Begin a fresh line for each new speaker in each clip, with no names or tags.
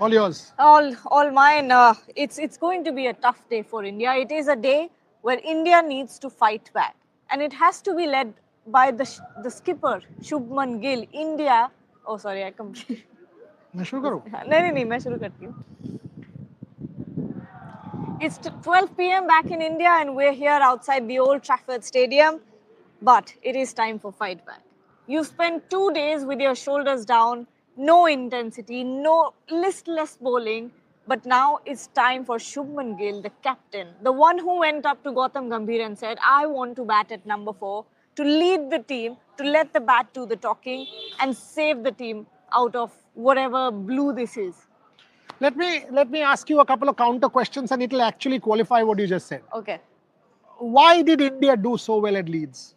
All yours.
All mine. It's going to be a tough day for India. It is a day where India needs to fight back, and it has to be led by the skipper Shubman Gill. India. Oh, sorry, I completely.
मैं शुरू करूँ?
नहीं, मैं शुरू करती हूँ. It's 12 p.m. back in India, and we're here outside the Old Trafford Stadium. But it is time for fight back. You spent 2 days with your shoulders down, no intensity, no listless bowling. But now it's time for Shubman Gill, the captain, the one who went up to Gautam Gambhir and said, I want to bat at number 4, to lead the team, to let the bat do the talking, and save the team out of whatever blue this is.
Let me ask you a couple of counter questions, and it'll actually qualify what you just said.
Okay.
Why did India do so well at Leeds?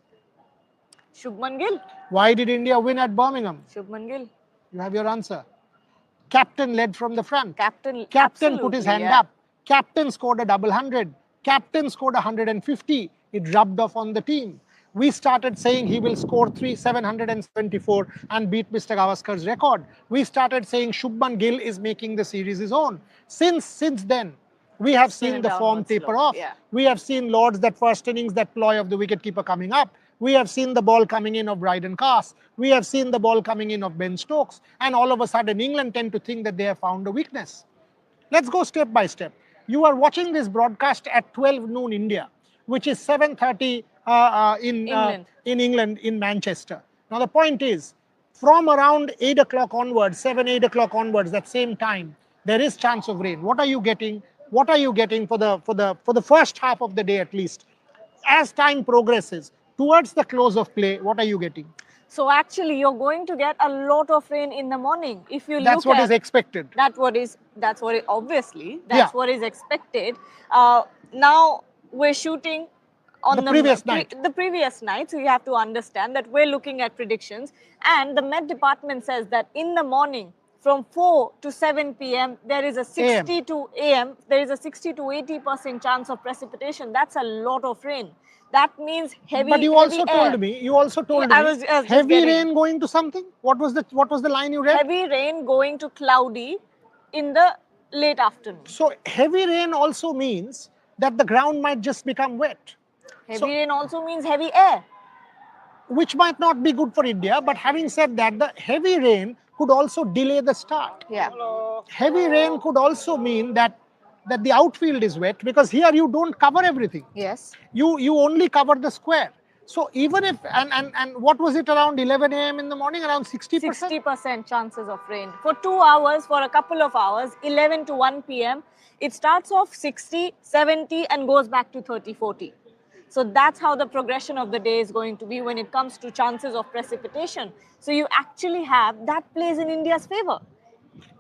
Shubman Gill.
Why did India win at Birmingham?
Shubman Gill.
You have your answer. Captain led from the front.
Captain
put his hand up. Captain scored a double 100. Captain scored 150. It rubbed off on the team. We started saying he will score 774 and beat Mr. Gavaskar's record. We started saying Shubman Gill is making the series his own. Since then, we have seen the form taper off.
Yeah.
We have seen Lords, that first innings, that ploy of the wicketkeeper coming up. We have seen the ball coming in of Bryden Cass. We have seen the ball coming in of Ben Stokes. And all of a sudden, England tend to think that they have found a weakness. Let's go step by step. You are watching this broadcast at 12 noon India, which is 7:30 in England, in Manchester. Now, the point is, from around 8 o'clock onwards, 8 o'clock onwards, that same time, there is chance of rain. What are you getting? What are you getting for the first half of the day at least? As time progresses, towards the close of play, what are you getting?
So actually, you're going to get a lot of rain in the morning. If you
That's
look
what is expected.
That's what is what is expected. Now we're shooting on
the previous night.
The previous night, so you have to understand that we're looking at predictions, and the Met Department says that in the morning, from 4 to 7 p.m., there is a 60 to 80% chance of precipitation. That's a lot of rain. That means heavy.
But you also told me.
I was
heavy rain going to something. What was the line you read?
Heavy rain going to cloudy in the late afternoon.
So heavy rain also means that the ground might just become wet.
Heavy rain also means heavy air,
which might not be good for India. But having said that, the heavy rain could also delay the start.
Yeah.
Heavy rain could also mean that the outfield is wet, because here you don't cover everything.
Yes.
You only cover the square. So even if, and what was it, around 11 a.m. in the morning, around 60%?
60% chances of rain. For 2 hours, for a couple of hours, 11 to 1 p.m., it starts off 60, 70 and goes back to 30, 40. So that's how the progression of the day is going to be when it comes to chances of precipitation. So you actually have, that plays in India's favor.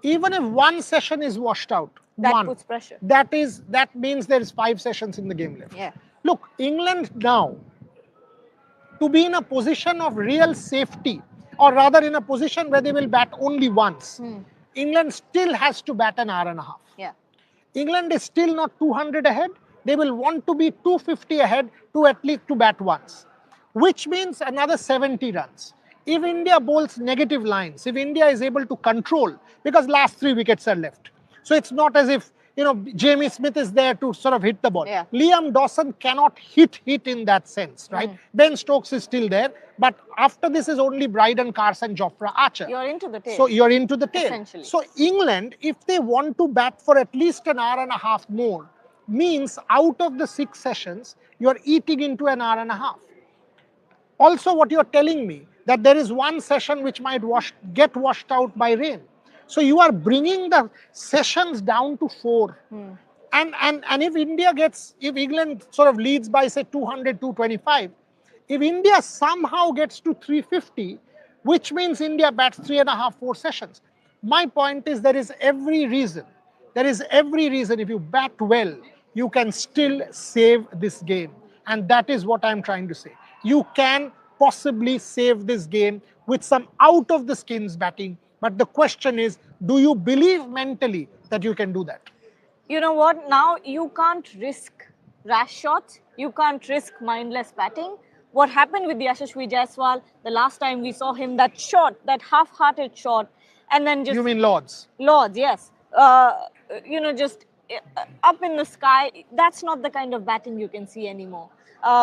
Even if one session is washed out,
that puts pressure.
That means there is 5 sessions in the game left.
Yeah.
Look, England now, to be in a position of real safety, or rather in a position where they will bat only once, England still has to bat an hour and a half.
Yeah.
England is still not 200 ahead. They will want to be 250 ahead to at least to bat once, which means another 70 runs. If India bowls negative lines, if India is able to control, because last 3 wickets are left. So it's not as if, Jamie Smith is there to sort of hit the ball.
Yeah.
Liam Dawson cannot hit in that sense, right? Ben Stokes is still there. But after this is only Bryden Cass and Jofra Archer.
You're into the tail.
So you're into the tail.
Essentially.
So England, if they want to bat for at least an hour and a half more, means out of the 6 sessions, you're eating into an hour and a half. Also, what you're telling me, that there is one session which might get washed out by rain. So you are bringing the sessions down to 4. And if England sort of leads by, say, 200, 225, if India somehow gets to 350, which means India bats 3.5, 4 sessions. My point is, there is every reason if you bat well, you can still save this game. And that is what I'm trying to say. You can possibly save this game with some out of the skins batting. But the question is, do you believe mentally that you can do that?
You know what? Now you can't risk rash shots. You can't risk mindless batting. What happened with the Yashasvi Jaiswal, the last time we saw him, that shot, that half-hearted shot, and then just...
You mean Lords?
Lords, yes. just up in the sky. That's not the kind of batting you can see anymore.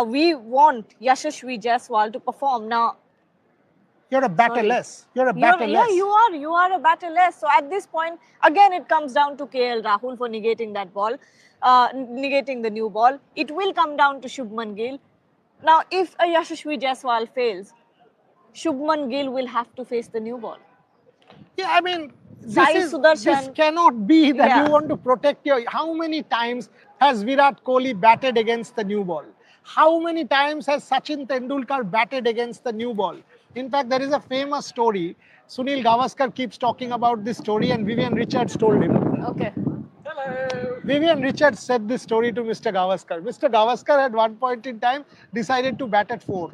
We want Yashasvi Jaiswal to perform. Now,
You're a batter
sorry.
less. You're a batter
Yeah,
less.
you are a batter less. So at this point, again, it comes down to KL Rahul for negating that ball, negating the new ball. It will come down to Shubman Gill. Now, if a Yashasvi Jaiswal fails, Shubman Gill will have to face the new ball.
Yeah, I mean,
Sai
this
Sudarshan,
cannot be that you
yeah.
want to protect your. How many times has Virat Kohli batted against the new ball? How many times has Sachin Tendulkar batted against the new ball? In fact, there is a famous story. Sunil Gavaskar keeps talking about this story, and Vivian Richards told him.
Okay.
Vivian Richards said this story to Mr. Gavaskar. Mr. Gavaskar at one point in time decided to bat at 4.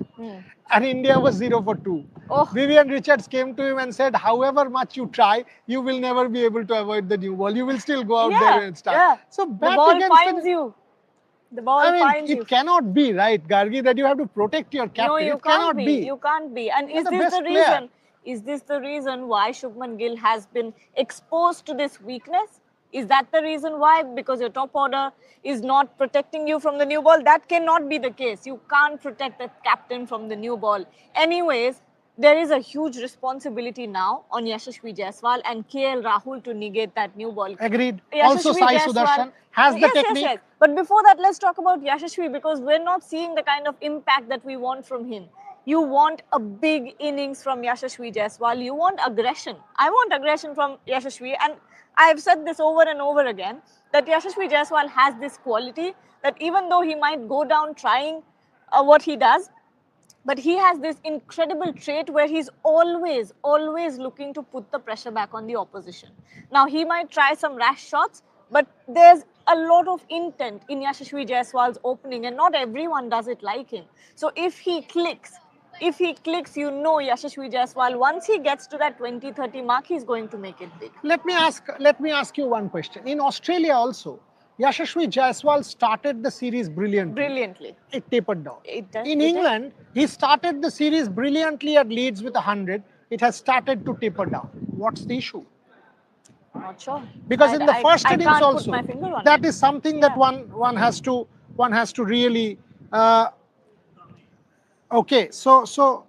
And India was 0 for 2.
Oh.
Vivian Richards came to him and said, however much you try, you will never be able to avoid the new ball. You will still go out there and start.
Yeah.
So
The
bat
ball
against
finds you. The ball finds you.
it cannot be, right, Gargi, that you have to protect your captain.
No, you
it cannot
can't
be.
You can't be. And
You're
is
the
this
best
the
player.
reason? Is this the reason why Shubman Gill has been exposed to this weakness? Is that the reason why? Because your top order is not protecting you from the new ball? That cannot be the case. You can't protect the captain from the new ball. Anyways, there is a huge responsibility now on Yashasvi Jaiswal and KL Rahul to negate that new ball.
Agreed.
Yashasvi
Also, Sai
Jaiswal
Sudarshan has the technique.
Yes. But before that, let's talk about Yashasvi because we're not seeing the kind of impact that we want from him. You want a big innings from Yashasvi Jaiswal. You want aggression. I want aggression from Yashasvi. And I've said this over and over again that Yashasvi Jaiswal has this quality that even though he might go down trying what he does, but he has this incredible trait where he's always looking to put the pressure back on the opposition. Now, he might try some rash shots, but there's a lot of intent in Yashasvi Jaiswal's opening, and not everyone does it like him. So if he clicks, you know Yashasvi Jaiswal, once he gets to that 20-30 mark, he's going to make it big.
Let me ask you one question. In Australia also, Yashasvi Jaiswal started the series brilliantly. It tapered down. In England, he started the series brilliantly at Leeds with 100. It has started to taper down. What's the issue?
Not sure.
Because in the first innings also, that is something that one has to really. Okay, so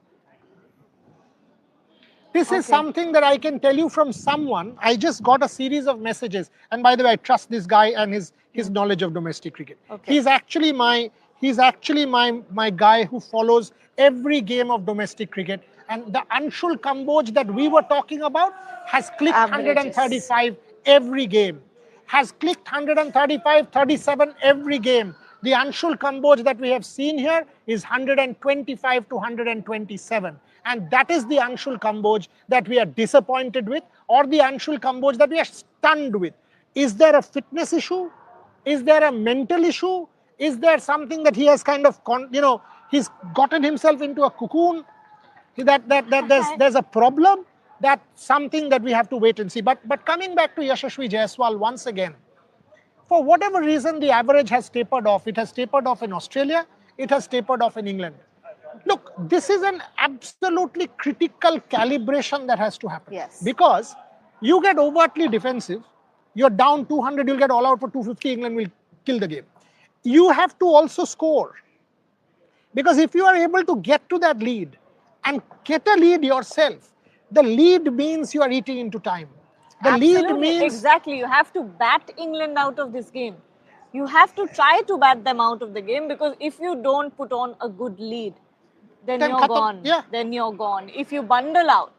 this is something that I can tell you from someone. I just got a series of messages, and by the way, I trust this guy and his knowledge of domestic cricket.
Okay.
He's actually my guy who follows every game of domestic cricket. And the Anshul Kamboj that we were talking about has clicked 135 every game. Has clicked 135, 37 every game. The Anshul Kamboj that we have seen here is 125 to 127. And that is the Anshul Kamboj that we are disappointed with, or the Anshul Kamboj that we are stunned with. Is there a fitness issue? Is there a mental issue? Is there something that he has kind of, he's gotten himself into a cocoon? There's a problem. That's something that we have to wait and see. But coming back to Yashasvi Jaiswal once again, for whatever reason, the average has tapered off. It has tapered off in Australia. It has tapered off in England. Look, this is an absolutely critical calibration that has to happen.
Yes.
Because you get overtly defensive, you're down 200, you'll get all out for 250, England will kill the game. You have to also score. Because if you are able to get to that lead and get a lead yourself, the lead means you are eating into time. The
Absolutely,
lead means...
Exactly. You have to bat England out of this game. You have to try to bat them out of the game because if you don't put on a good lead, then you're gone.
Yeah.
Then you're gone. If you bundle out,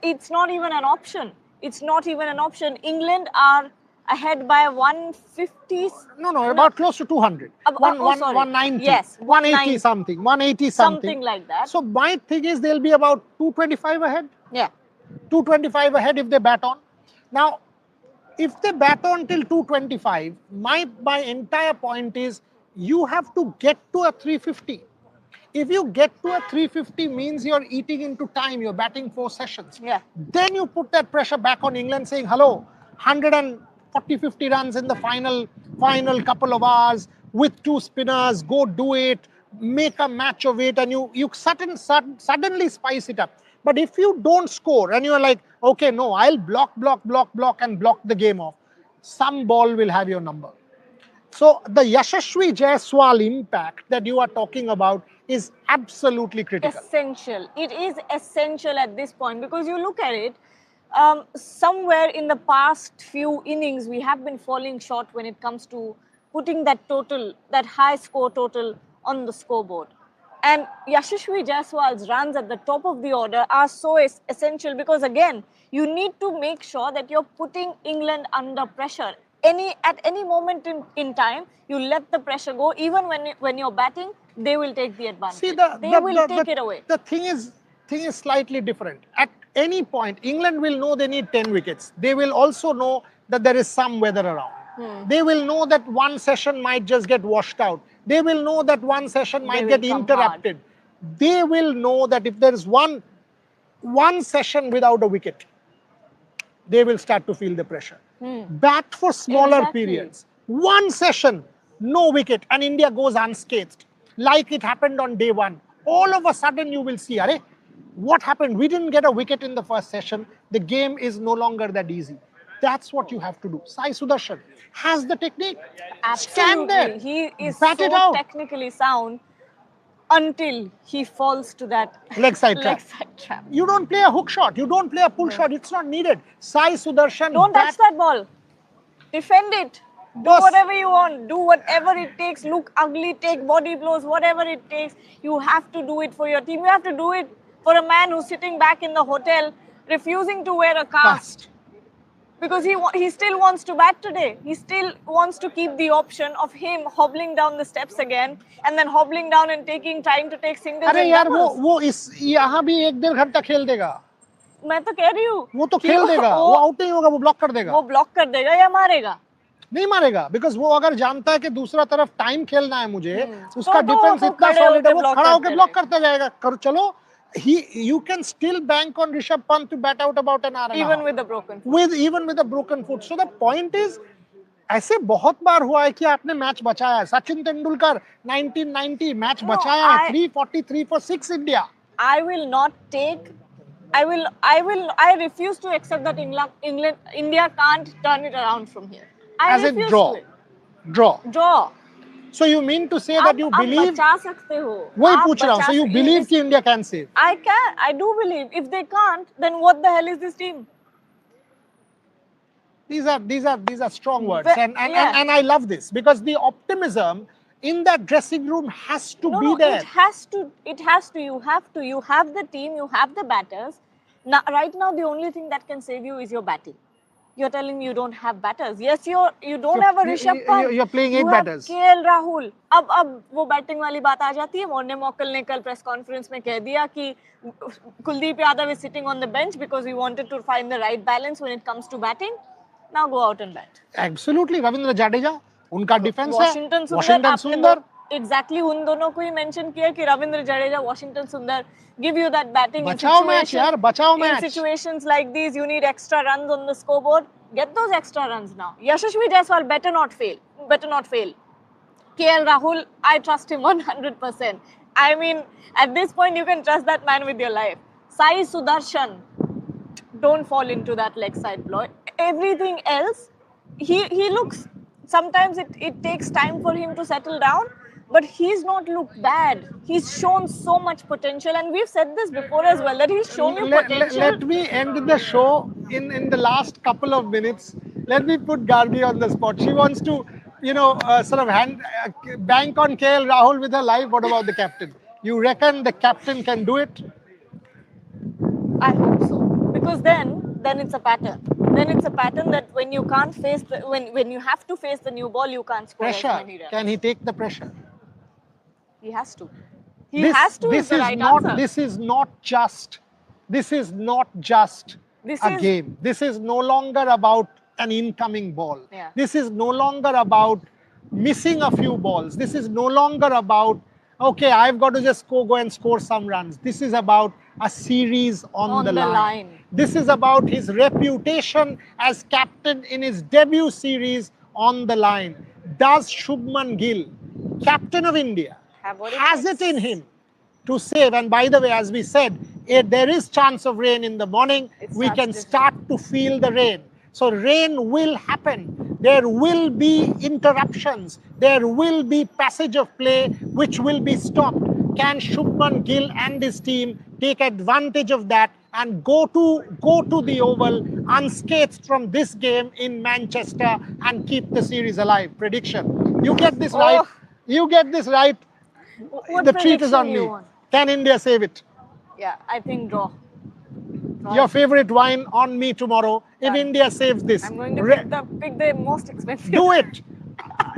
it's not even an option. It's not even an option. England are ahead by 150.
No, about close to 200. 190.
Yes,
180 something. 180 something.
Something like that.
So my thing is they'll be about 225 ahead.
Yeah.
225 ahead if they bat on. Now, if they bat on till 225, my entire point is you have to get to a 350. If you get to a 350 means you're eating into time, you're batting 4 sessions.
Yeah.
Then you put that pressure back on England saying, hello, 140, 50 runs in the final couple of hours with 2 spinners, go do it, make a match of it, and you suddenly spice it up. But if you don't score and you're like, okay, no, I'll block and block the game off, some ball will have your number. So the Yashasvi Jaiswal impact that you are talking about is absolutely critical.
Essential. It is essential at this point because you look at it, somewhere in the past few innings, we have been falling short when it comes to putting that total, that high score total on the scoreboard. And Yashasvi Jaiswal's runs at the top of the order are so essential because, again, you need to make sure that you're putting England under pressure. At any moment in time, you let the pressure go. Even when you're batting, they will take the advantage.
See,
they will take it away.
The thing is slightly different. At any point, England will know they need 10 wickets. They will also know that there is some weather around. They will know that one session might just get washed out. They will know that one session might get interrupted. They will know that if there is one session without a wicket, they will start to feel the pressure. Bat for smaller periods. One session, no wicket, and India goes unscathed, like it happened on day one. All of a sudden, you will see, Arey, what happened? We didn't get a wicket in the first session. The game is no longer that easy. That's what you have to do. Sai Sudarshan has the technique. Stand there.
He is
bat it
so
out.
technically sound until he falls to that
leg side trap. You don't play a hook shot. You don't play a pull shot. It's not needed. Sai Sudarshan.
Don't touch that ball. Defend it. Do whatever you want. Do whatever it takes. Look ugly. Take body blows. Whatever it takes. You have to do it for your team. You have to do it for a man who's sitting back in the hotel refusing to wear a cast. Because he still wants to bat today. He still wants to keep the option of him hobbling down the steps again and then hobbling down and trying to take singles.
अरे यार वो यहाँ भी 1-1.5 घंटा खेल देगा.
मैं तो कह रही हूँ.
वो तो खेल देगा. वो आउट नहीं होगा. वो ब्लॉक कर देगा.
वो ब्लॉक कर देगा या मारेगा?
नहीं मारेगा. बिकॉज वो अगर जानता है कि दूसरा तरफ टाइम खेलना है मुझे, उसका डिफेंस इतना सॉलिड है, वो खड़ा होकर ब्लॉक करता जाएगा. करो चलो. You can still bank on Rishabh Pant to bat out about an hour and
even with a broken foot.
Even with a broken foot. So the point is, ऐसे बहुत बार हुआ है कि आपने मैच बचाया है. सचिन तेंदुलकर 1990 मैच बचाया है. 343 for 6 India.
I refuse to accept that India can't turn it around from here.
As in draw. So you mean to say that you believe?
बचा सकते हो.
वही पूछ रहा हूँ. So you believe कि India can save?
I do believe. If they can't, then what the hell is this team?
These are strong words, and I love this because the optimism in that dressing room has to be there.
It has to. You have the team. You have the batters. Now, right now, the only thing that can save you is your batting. You're telling me you don't have batters. Yes, you don't have a Rishabh Pant.
You're playing 8 batters.
KL Rahul. अब वो batting वाली बात आ जाती है. Morne मॉकल ने कल press conference में कह दिया कि Kuldeep Yadav is sitting on the bench because we wanted to find the right balance when it comes to batting. Now go out and bat.
Absolutely. Ravindra Jadeja, उनका डिफेंस है.
वॉशिंगटन सुंदर. Exactly उन दोनों को ही मेंशन किया कि रविंद्र जडेजा, वॉशिंगटन सुंदर give you that batting
बचाओ मैच यार, बचाओ match.
In situations like these, you need extra runs on the scoreboard. Get those extra runs now. Yashasvi Jaiswal better not fail. KL Rahul, I trust him 100%. I mean, at this point, you can trust that man with your life. Sai Sudarshan, don't fall into that leg side blow. Everything else, he looks. Sometimes it takes time for him to settle down. But he's not looked bad. He's shown so much potential, and we've said this before as well, that he's shown you potential.
Let me end the show in the last couple of minutes. Let me put Gargi on the spot. She wants to, sort of bank on KL Rahul with her life. What about the captain? You reckon the captain can do it?
I hope so. Because then it's a pattern. Then it's a pattern that when you can't face when you have to face the new ball, you can't score as many runs.
Can he take the pressure?
He has to. He has to. This
is not just a game. This is no longer about an incoming ball.
Yeah.
This is no longer about missing a few balls. This is no longer about, okay, I've got to just go and score some runs. This is about a series on the line. This is about his reputation as captain in his debut series on the line. Does Shubman Gill, captain of India, has it in him to save? And by the way, as we said, there is chance of rain in the morning,
It
we
starts
can
different.
start to feel the rain. So rain will happen. There will be interruptions. There will be passage of play which will be stopped. Can Shubman Gill and his team take advantage of that and go to the Oval unscathed from this game in Manchester and keep the series alive? Prediction. You get this right.
Oh.
You get this right.
What
The treat is
prediction
on
do you
me.
want?
Can India save it?
Yeah, I think draw.
Your favorite wine on me tomorrow if
Done.
India saves this.
I'm going to
Re-
pick the most expensive.
do it.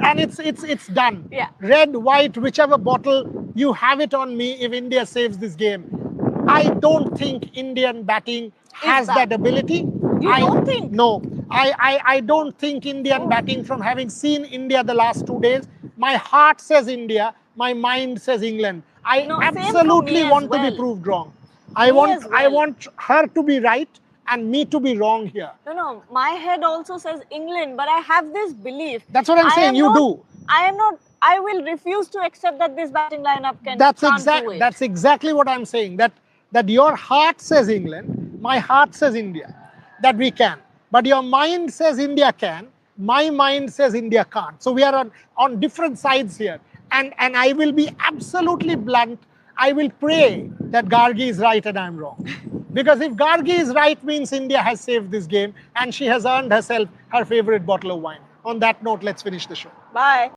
And it's done.
Yeah.
Red, white, whichever bottle, you have it on me if India saves this game. I don't think Indian batting has
bad.
that ability.
You don't think?
No. I don't think Indian batting, from having seen India the last 2 days, my heart says India, my mind says England. I
No, same for
absolutely
me as
want to be
well.
proved wrong.
Me as
I
well.
want her to be right and me to be wrong here.
No, my head also says England, but I have this belief.
That's what I'm saying, you do.
I will refuse to accept that this batting lineup can't do it.
That's exactly what I'm saying. That your heart says England, my heart says India. That we can. But your mind says India can, my mind says India can't. So we are on different sides here. And I will be absolutely blunt. I will pray that Gargi is right and I'm wrong. Because if Gargi is right, means India has saved this game and she has earned herself her favorite bottle of wine. On that note, let's finish the show.
Bye.